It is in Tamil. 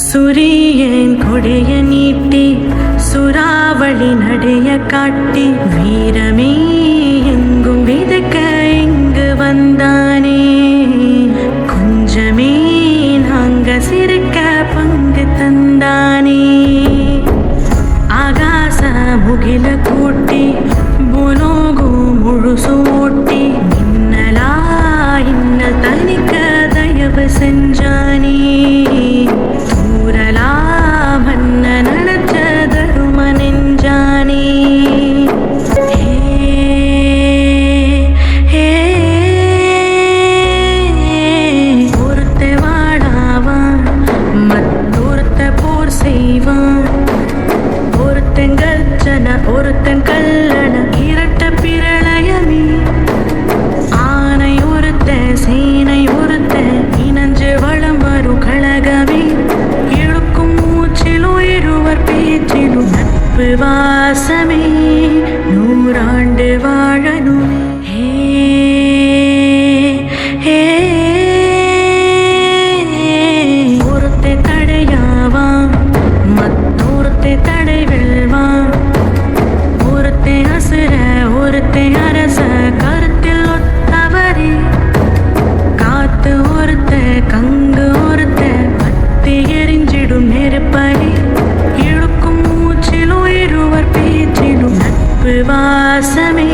சூரியன் கொடைய நீட்டி சுறாவளி நடைய காட்டி வீரமே எங்கும் விதக்க இங்கு வந்தானே. கொஞ்சமே நாங்க சிரிக்க பங்கு தந்தானே. ஆகாச முகில கூட்டி புலோகு முழுசு ஓட்டி மின்னலா இன்னல் தனிக்க தயவு செஞ்சானே. தூரலா மன்ன நடச்ச தரும நெஞ்சானே. ஒருத்த வாடாவான் மற்றொருத்த போர் செய்வான். ஒருத்தன் கர்ஜன ஒருத்தன் கல்லண இரட்ட பிரளயமே. ஆனை ஒருத்த சேனை ஒருத்த இனஞ்சு வளம் வரும் கழகமே. இழுக்கும் மூச்சிலும் இருவர் பேச்சிலும் நட்பு வாசமே. நூறாண்டு வாழணுமே. ஒருத்த தடையாவான் மற்றொருத்த தடை வெல்வான். ஒருத்த அசுர ஒருத்த அரச கருத்தில் ஒத்தவரே. காத்து ஒருத்த கங்கு ஒருத்த பத்தி எரிஞ்சிடும் நெருப்படி. இழுக்கும் மூச்சிலும் இருவர் பேச்சிலும் நட்பு வாசமே.